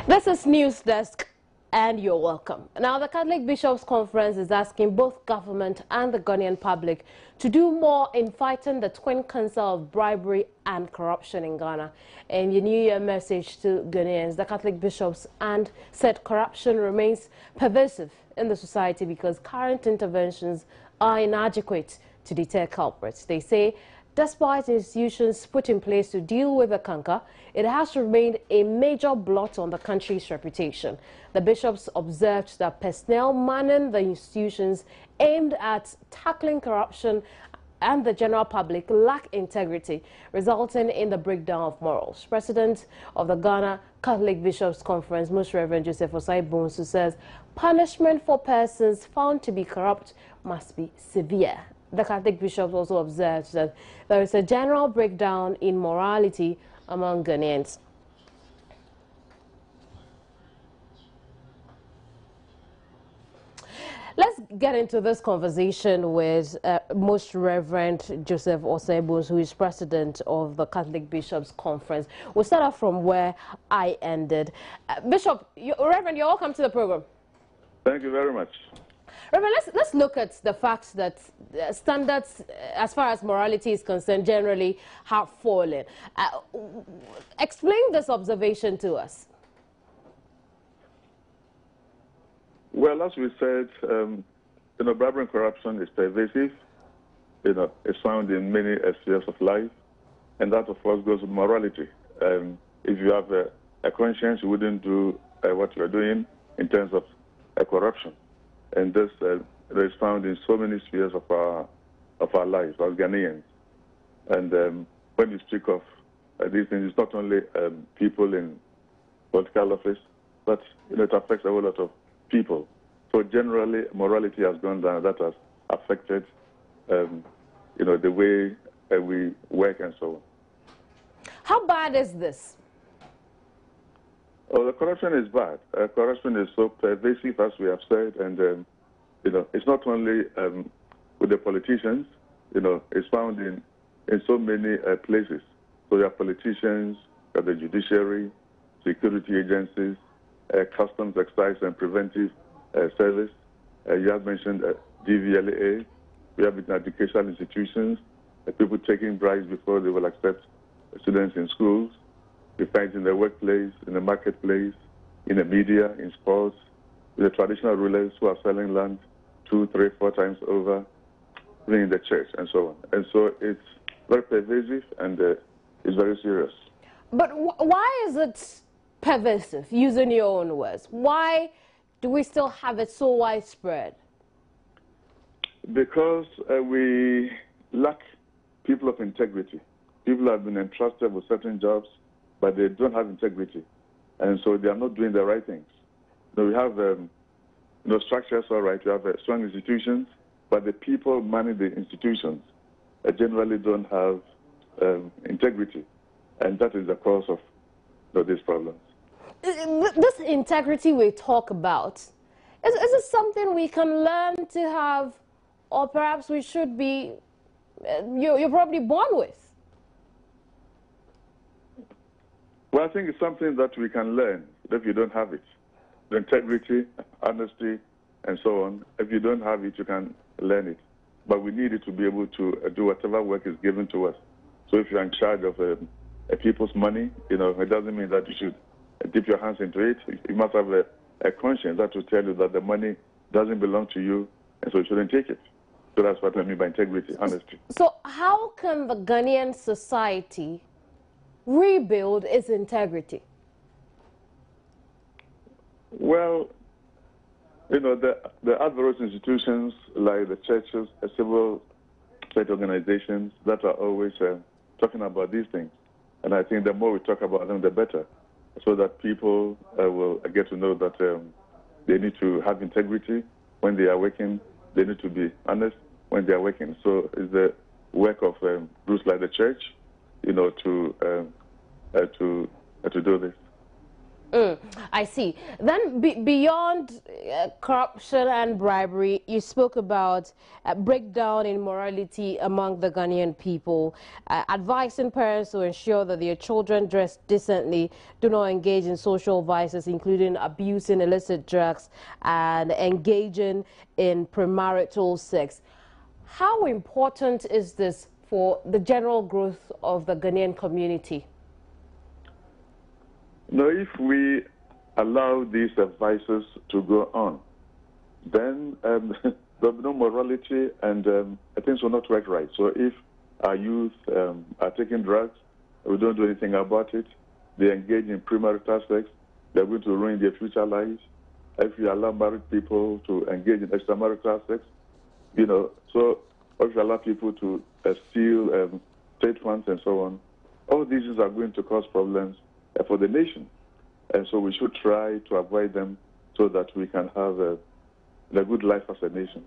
This is News Desk, and you're welcome. Now, the Catholic Bishops' Conference is asking both government and the Ghanaian public to do more in fighting the twin cancer of bribery and corruption in Ghana. In your New Year message to Ghanaians, the Catholic bishops said corruption remains pervasive in the society because current interventions are inadequate to deter culprits. They say despite institutions put in place to deal with the canker, it has remained a major blot on the country's reputation. The bishops observed that personnel manning the institutions aimed at tackling corruption and the general public lack integrity, resulting in the breakdown of morals. President of the Ghana Catholic Bishops' Conference, Most Reverend Joseph Osai Bonsu, says punishment for persons found to be corrupt must be severe. The Catholic bishops also observed that there is a general breakdown in morality among Ghanaians. Let's get into this conversation with Most Reverend Joseph Osai Bonsu, who is president of the Catholic Bishops' Conference. We'll start off from where I ended. Bishop, Reverend, you're welcome to the program. Thank you very much. Reverend, let's look at the fact that standards, as far as morality is concerned, generally have fallen. Explain this observation to us. Well, as we said, bribery and corruption is pervasive. It's found in many spheres of life, and that, of course, goes with morality. If you have a conscience, you wouldn't do what you're doing in terms of corruption. And this is found in so many spheres of our lives as Ghanaians. And when you speak of these things, it's not only people in political office, but it affects a whole lot of people. So generally, morality has gone down. That has affected, the way we work and so on. How bad is this? Oh, the corruption is bad. Corruption is so pervasive, as we have said, and it's not only with the politicians. It's found in so many places. So you have politicians, you have the judiciary, security agencies, customs, excise, and preventive service. You have mentioned DVLA. We have it in educational institutions, people taking bribes before they will accept students in schools. We find it in the workplace, in the marketplace, in the media, in sports, with the traditional rulers who are selling land 2, 3, 4 times over, even in the church, and so on. And so it's very pervasive and it's very serious. But why is it pervasive, using your own words? Why do we still have it so widespread? Because we lack people of integrity. People have been entrusted with certain jobs, but they don't have integrity. And so they are not doing the right things. So we have structures, all right, we have strong institutions, but the people manning the institutions generally don't have integrity. And that is the cause of these problems. This integrity we talk about, is it something we can learn to have, or perhaps we should be, you're probably born with? Well, I think it's something that we can learn if you don't have it. The integrity, honesty, and so on. If you don't have it, you can learn it. But we need it to be able to do whatever work is given to us. So if you're in charge of people's money, it doesn't mean that you should dip your hands into it. You must have a conscience that will tell you that the money doesn't belong to you, and so you shouldn't take it. So that's what I mean by integrity, honesty. So how can the Ghanaian society rebuild its integrity? Well, the adverse institutions like the churches, civil society organizations that are always talking about these things. And I think the more we talk about them, the better, so that people will get to know that they need to have integrity when they are working. They need to be honest when they are working. So it's the work of groups like the church, to do this. I see. Then beyond corruption and bribery, you spoke about breakdown in morality among the Ghanaian people, advising parents to ensure that their children dress decently, do not engage in social vices, including abusing illicit drugs and engaging in premarital sex. How important is this for the general growth of the Ghanaian community? Now, if we allow these vices to go on, then there'll be no morality and things will not work right. So if our youth are taking drugs, we don't do anything about it, they engage in premarital sex, they're going to ruin their future lives. If you allow married people to engage in extramarital sex, you know, so if you allow people to steal state funds and so on, all these are going to cause problems for the nation. And so we should try to avoid them so that we can have a good life as a nation.